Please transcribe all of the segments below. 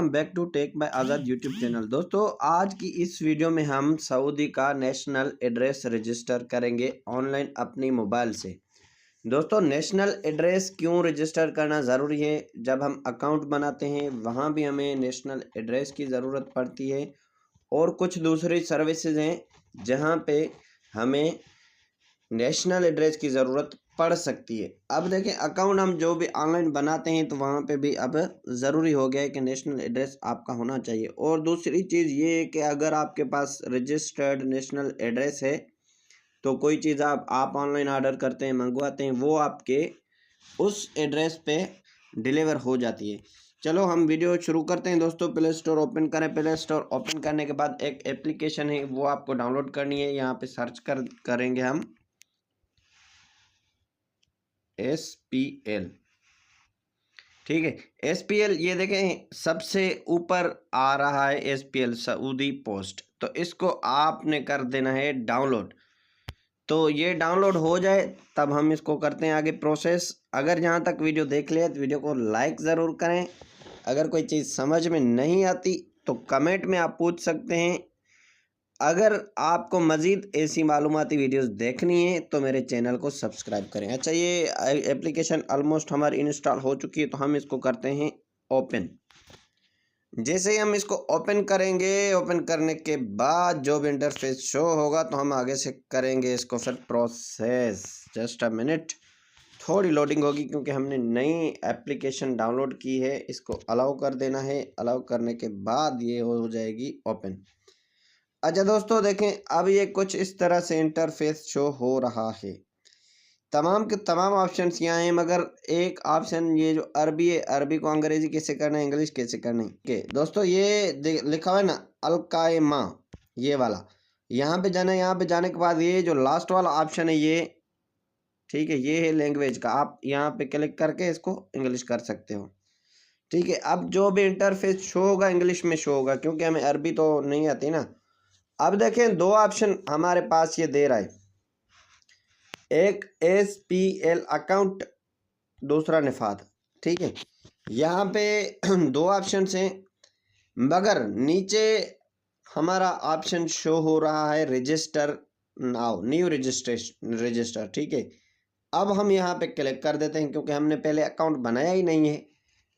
Welcome back to tech by Azad YouTube channel. दोस्तों आज की इस वीडियो में हम सऊदी का नेशनल एड्रेस रजिस्टर करेंगे ऑनलाइन अपनी मोबाइल से। दोस्तों नेशनल एड्रेस क्यों रजिस्टर करना ज़रूरी है? जब हम अकाउंट बनाते हैं वहाँ भी हमें नेशनल एड्रेस की ज़रूरत पड़ती है और कुछ दूसरी सर्विसेज हैं जहाँ पे हमें नेशनल एड्रेस की ज़रूरत पड़ सकती है। अब देखें अकाउंट हम जो भी ऑनलाइन बनाते हैं तो वहाँ पे भी अब ज़रूरी हो गया है कि नेशनल एड्रेस आपका होना चाहिए। और दूसरी चीज़ ये है कि अगर आपके पास रजिस्टर्ड नेशनल एड्रेस है तो कोई चीज़ आप ऑनलाइन ऑर्डर करते हैं, मंगवाते हैं, वो आपके उस एड्रेस पे डिलीवर हो जाती है। चलो हम वीडियो शुरू करते हैं। दोस्तों प्ले स्टोर ओपन करें। प्ले स्टोर ओपन करने के बाद एक एप्लीकेशन है वो आपको डाउनलोड करनी है। यहाँ पे सर्च करेंगे हम SPL। ठीक है, SPL ये देखें सबसे ऊपर आ रहा है SPL सऊदी पोस्ट। तो इसको आपने कर देना है डाउनलोड। तो ये डाउनलोड हो जाए तब हम इसको करते हैं आगे प्रोसेस। अगर जहाँ तक वीडियो देख लिया तो वीडियो को लाइक ज़रूर करें। अगर कोई चीज़ समझ में नहीं आती तो कमेंट में आप पूछ सकते हैं। अगर आपको मज़ीद ऐसी मालूमाती वीडियोस देखनी है तो मेरे चैनल को सब्सक्राइब करें। अच्छा ये एप्लीकेशन ऑलमोस्ट हमारी इंस्टॉल हो चुकी है तो हम इसको करते हैं ओपन। जैसे ही हम इसको ओपन करेंगे, ओपन करने के बाद जो भी इंटरफेस शो होगा तो हम आगे से करेंगे इसको फिर प्रोसेस। जस्ट अ मिनट, थोड़ी लोडिंग होगी क्योंकि हमने नई एप्लीकेशन डाउनलोड की है। इसको अलाउ कर देना है। अलाउ करने के बाद ये हो जाएगी ओपन। अच्छा दोस्तों देखें अब ये कुछ इस तरह से इंटरफेस शो हो रहा है। तमाम के तमाम ऑप्शंस यहाँ हैं मगर एक ऑप्शन ये जो अरबी है, अरबी को अंग्रेजी कैसे करना है, इंग्लिश कैसे करना है। okay, दोस्तों ये लिखा हुआ है ना अलकायमा, ये वाला यहाँ पे जाना है। यहाँ पे जाने के बाद ये जो लास्ट वाला ऑप्शन है ये, ठीक है, ये है लैंग्वेज का। आप यहाँ पे क्लिक करके इसको इंग्लिश कर सकते हो। ठीक है, अब जो भी इंटरफेस शो होगा इंग्लिश में शो होगा क्योंकि हमें अरबी तो नहीं आती ना। अब देखें दो ऑप्शन हमारे पास ये दे रहा है, एक SPL अकाउंट, दूसरा निफाद। ठीक है, यहाँ पे दो ऑप्शन हैं मगर नीचे हमारा ऑप्शन शो हो रहा है रजिस्टर नाउ, न्यू रजिस्टर। ठीक है, अब हम यहाँ पे क्लिक कर देते हैं क्योंकि हमने पहले अकाउंट बनाया ही नहीं है।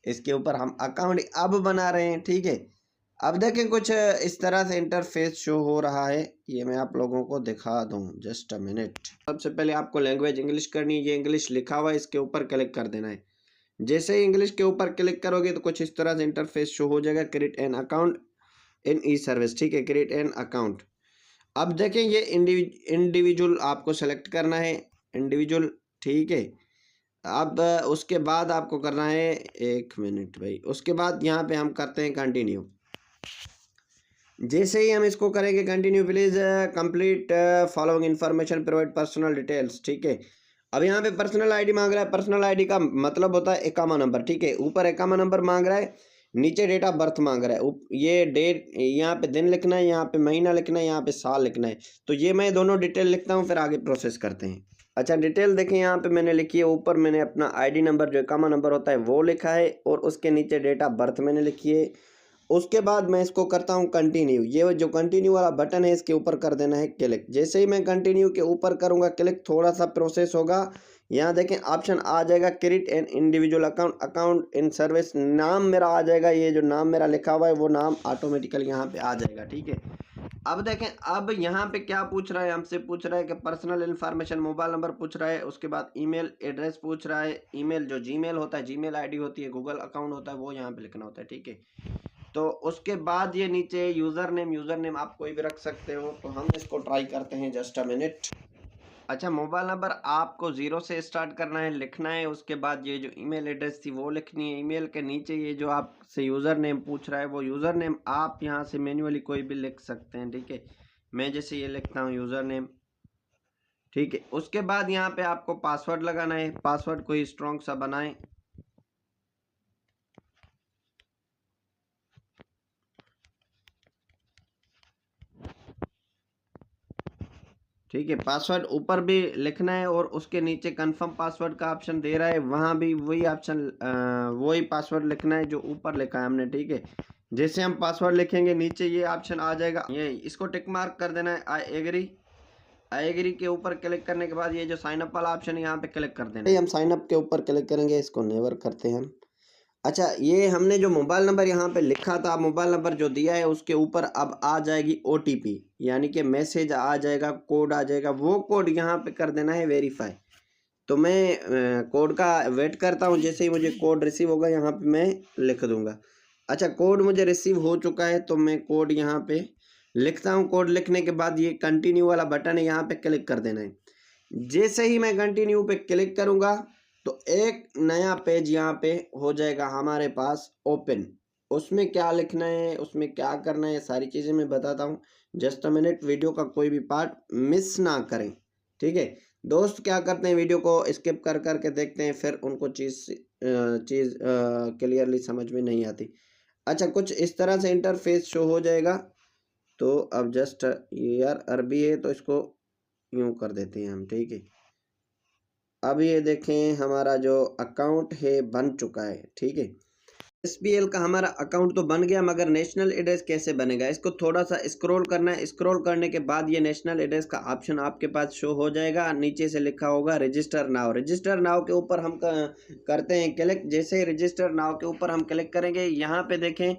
इसके ऊपर हम अकाउंट अब बना रहे हैं। ठीक है, अब देखें कुछ इस तरह से इंटरफेस शो हो रहा है। ये मैं आप लोगों को दिखा दूं, जस्ट अ मिनट। सबसे पहले आपको लैंग्वेज इंग्लिश करनी है। ये इंग्लिश लिखा हुआ है, इसके ऊपर क्लिक कर देना है। जैसे ही इंग्लिश के ऊपर क्लिक करोगे तो कुछ इस तरह से इंटरफेस शो हो जाएगा, create an account in E service. ठीक है, क्रिएट एन अकाउंट। अब देखें ये इंडिविजुअल आपको सेलेक्ट करना है, इंडिविजुअल। ठीक है, अब उसके बाद आपको करना है, एक मिनट भाई, उसके बाद यहाँ पे हम करते हैं कंटिन्यू। जैसे ही हम इसको करेंगे continue, please complete following information, provide personal details. ठीक है, अब यहाँ पे पर्सनल आईडी मांग रहा है। पर्सनल आईडी का मतलब होता है एकामा नंबर। ठीक है, ऊपर एकामा नंबर मांग रहा है, नीचे डेट ऑफ बर्थ मांग रहा है। ये डेट, यहाँ पे दिन लिखना है, यहाँ पे महीना लिखना है, यहाँ पे साल लिखना है। तो ये मैं दोनों डिटेल लिखता हूँ फिर आगे प्रोसेस करते हैं। अच्छा डिटेल देखें, यहाँ पे मैंने लिखी है, ऊपर मैंने अपना आईडी नंबर जो एकामा नंबर होता है वो लिखा है और उसके नीचे डेट ऑफ बर्थ मैंने लिखी है। उसके बाद मैं इसको करता हूँ कंटिन्यू। ये जो कंटिन्यू वाला बटन है इसके ऊपर कर देना है क्लिक। जैसे ही मैं कंटिन्यू के ऊपर करूँगा क्लिक, थोड़ा सा प्रोसेस होगा। यहाँ देखें ऑप्शन आ जाएगा create an individual account, account in service. नाम मेरा आ जाएगा, ये जो नाम मेरा लिखा हुआ है वो नाम ऑटोमेटिकली यहाँ पे आ जाएगा। ठीक है, अब देखें अब यहाँ पे क्या पूछ रहा है, हमसे पूछ रहा है कि पर्सनल इन्फॉर्मेशन, मोबाइल नंबर पूछ रहा है, उसके बाद ईमेल एड्रेस पूछ रहा है। ईमेल जो जीमेल होता है, जीमेल आईडी होती है, गूगल अकाउंट होता है, वो यहाँ पे लिखना होता है। ठीक है, तो उसके बाद ये नीचे यूज़र नेम आप कोई भी रख सकते हो। तो हम इसको ट्राई करते हैं, जस्ट अ मिनट। अच्छा, मोबाइल नंबर आपको 0 से स्टार्ट करना है, लिखना है। उसके बाद ये जो ईमेल एड्रेस थी वो लिखनी है। ईमेल के नीचे ये जो आपसे यूज़र नेम पूछ रहा है वो यूज़र नेम आप यहाँ से मैन्युअली कोई भी लिख सकते हैं। ठीक है, मैं जैसे ये लिखता हूँ यूज़र नेम। ठीक है, उसके बाद यहाँ पे आपको पासवर्ड लगाना है। पासवर्ड कोई स्ट्रॉन्ग सा बनाएं। ठीक है। पासवर्ड ऊपर भी लिखना है और उसके नीचे कंफर्म पासवर्ड का ऑप्शन दे रहा है, वहाँ भी वही ऑप्शन वही पासवर्ड लिखना है जो ऊपर लिखा है हमने। ठीक है, जैसे हम पासवर्ड लिखेंगे नीचे ये ऑप्शन आ जाएगा, ये इसको टिक मार्क कर देना है। आई एग्री के ऊपर क्लिक करने के बाद ये जो साइन अप वाला ऑप्शन है यहाँ पे क्लिक कर देना है। हम साइन अप के ऊपर क्लिक करेंगे, इसको नेवर करते हैं हम। अच्छा, ये हमने जो मोबाइल नंबर यहाँ पे लिखा था, मोबाइल नंबर जो दिया है उसके ऊपर अब आ जाएगी OTP, यानी कि मैसेज आ जाएगा, कोड आ जाएगा। वो कोड यहाँ पे कर देना है वेरीफाई। तो मैं कोड का वेट करता हूँ, जैसे ही मुझे कोड रिसीव होगा यहाँ पे मैं लिख दूंगा। अच्छा, कोड मुझे रिसीव हो चुका है तो मैं कोड यहाँ पे लिखता हूँ। कोड लिखने के बाद ये कंटिन्यू वाला बटन है, यहाँ पे क्लिक कर देना है। जैसे ही मैं कंटिन्यू पे क्लिक करूँगा तो एक नया पेज यहाँ पे हो जाएगा हमारे पास ओपन। उसमें क्या लिखना है, उसमें क्या करना है, सारी चीज़ें मैं बताता हूँ। जस्ट अ मिनट, वीडियो का कोई भी पार्ट मिस ना करें। ठीक है दोस्त, क्या करते हैं, वीडियो को स्किप कर करके देखते हैं, फिर उनको चीज़ क्लियरली समझ में नहीं आती। अच्छा, कुछ इस तरह से इंटरफेस शो हो जाएगा। तो अब जस्ट ये यार अरबी है तो इसको यूँ कर देते हैं हम। ठीक है, अब ये देखें हमारा जो अकाउंट है बन चुका है। ठीक है, SPL का हमारा अकाउंट तो बन गया, मगर नेशनल एड्रेस कैसे बनेगा, इसको थोड़ा सा स्क्रॉल करना है। स्क्रॉल करने के बाद ये नेशनल एड्रेस का ऑप्शन आपके पास शो हो जाएगा। नीचे से लिखा होगा रजिस्टर नाउ। रजिस्टर नाउ के ऊपर हम करते हैं क्लिक। जैसे ही रजिस्टर नाउ के ऊपर हम क्लिक करेंगे, यहाँ पे देखें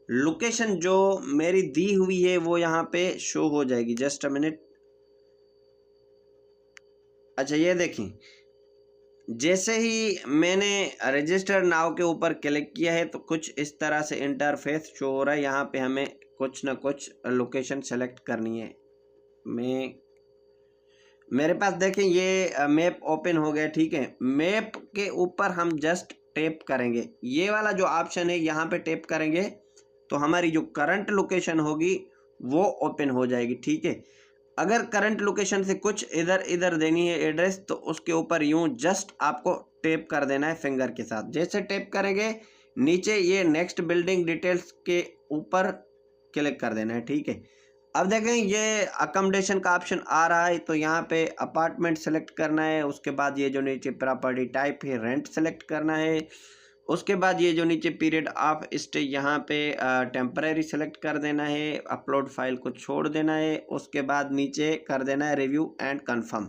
लोकेशन जो मेरी दी हुई है वो यहाँ पे शो हो जाएगी। Just a minute. अच्छा, ये देखें, जैसे ही मैंने रजिस्टर नाउ के ऊपर क्लिक किया है तो कुछ इस तरह से इंटरफेस शो हो रहा है। यहाँ पे हमें कुछ ना कुछ लोकेशन सेलेक्ट करनी है। मेरे पास देखें ये मैप ओपन हो गया। ठीक है, मैप के ऊपर हम जस्ट टैप करेंगे, ये वाला जो ऑप्शन है यहाँ पे टैप करेंगे तो हमारी जो करंट लोकेशन होगी वो ओपन हो जाएगी। ठीक है, अगर करंट लोकेशन से कुछ इधर इधर देनी है एड्रेस तो उसके ऊपर यूं जस्ट आपको टैप कर देना है फिंगर के साथ। जैसे टैप करेंगे नीचे ये नेक्स्ट बिल्डिंग डिटेल्स के ऊपर क्लिक कर देना है। ठीक है, अब देखें ये अकोमोडेशन का ऑप्शन आ रहा है तो यहाँ पे अपार्टमेंट सेलेक्ट करना है। उसके बाद ये जो नीचे प्रॉपर्टी टाइप है रेंट सेलेक्ट करना है। उसके बाद ये जो नीचे पीरियड ऑफ स्टे यहाँ पे टेम्परेरी सेलेक्ट कर देना है। अपलोड फाइल को छोड़ देना है। उसके बाद नीचे कर देना है रिव्यू एंड कंफर्म।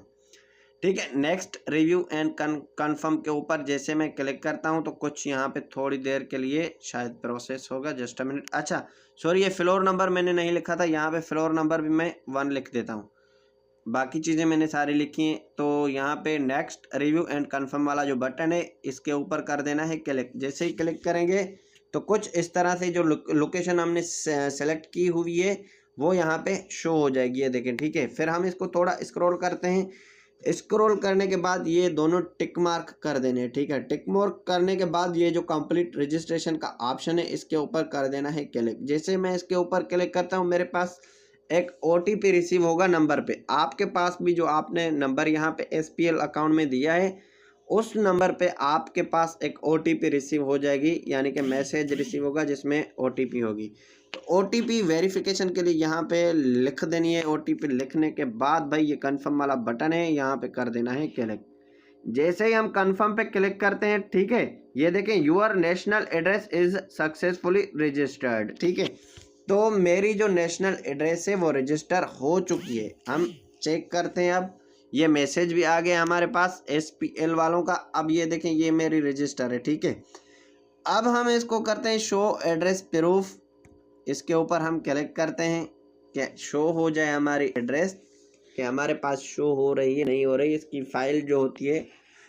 ठीक है, नेक्स्ट रिव्यू एंड कंफर्म के ऊपर जैसे मैं क्लिक करता हूँ तो कुछ यहाँ पे थोड़ी देर के लिए शायद प्रोसेस होगा। Just a minute. अच्छा सॉरी, ये फ्लोर नंबर मैंने नहीं लिखा था, यहाँ पे फ्लोर नंबर भी मैं 1 लिख देता हूँ। बाकी चीज़ें मैंने सारी लिखी हैं। तो यहाँ पे नेक्स्ट रिव्यू एंड कंफर्म वाला जो बटन है इसके ऊपर कर देना है क्लिक। जैसे ही क्लिक करेंगे तो कुछ इस तरह से जो लोकेशन हमने सेलेक्ट की हुई है वो यहाँ पे शो हो जाएगी, ये देखें। ठीक है, फिर हम इसको थोड़ा स्क्रॉल करते हैं। स्क्रॉल करने के बाद ये दोनों टिक मार्क कर देने हैं। ठीक है, टिक मार्क करने के बाद ये जो कंप्लीट रजिस्ट्रेशन का ऑप्शन है इसके ऊपर कर देना है क्लिक। जैसे मैं इसके ऊपर क्लिक करता हूँ मेरे पास एक OTP रिसीव होगा नंबर पे। आपके पास भी जो आपने नंबर यहाँ पे SPL अकाउंट में दिया है उस नंबर पे आपके पास एक OTP रिसीव हो जाएगी, यानी कि मैसेज रिसीव होगा जिसमें OTP होगी। तो OTP वेरिफिकेशन के लिए यहाँ पे लिख देनी है। OTP लिखने के बाद भाई ये कंफर्म वाला बटन है, यहाँ पे कर देना है क्लिक। जैसे ही हम कंफर्म पे क्लिक करते हैं, ठीक है, ये देखें your national address is successfully registered. ठीक है, तो मेरी जो नेशनल एड्रेस है वो रजिस्टर हो चुकी है। हम चेक करते हैं, अब ये मैसेज भी आ गया हमारे पास SPL वालों का। अब ये देखें ये मेरी रजिस्टर है। ठीक है, अब हम इसको करते हैं शो एड्रेस प्रूफ। इसके ऊपर हम क्लिक करते हैं कि शो हो जाए हमारी एड्रेस, कि हमारे पास शो हो रही है नहीं हो रही। इसकी फ़ाइल जो होती है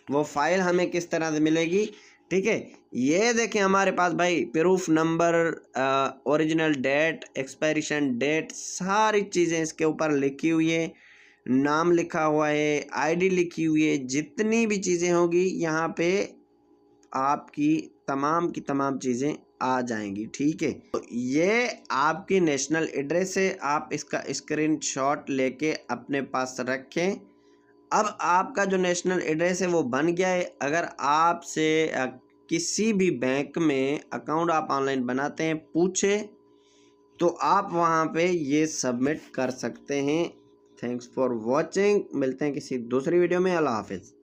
वो फ़ाइल हमें किस तरह से मिलेगी। ठीक है, ये देखें हमारे पास भाई proof number, original date, expiration date, सारी चीज़ें इसके ऊपर लिखी हुई है। नाम लिखा हुआ है, ID लिखी हुई है, जितनी भी चीज़ें होगी यहाँ पे आपकी तमाम की तमाम चीज़ें आ जाएंगी। ठीक है, तो ये आपकी नेशनल एड्रेस है, आप इसका स्क्रीनशॉट लेके अपने पास रखें। अब आपका जो नेशनल एड्रेस है वो बन गया है। अगर आपसे किसी भी बैंक में अकाउंट आप ऑनलाइन बनाते हैं पूछे तो आप वहाँ पे ये सबमिट कर सकते हैं। Thanks for watching. मिलते हैं किसी दूसरी वीडियो में। अल्लाह हाफिज़।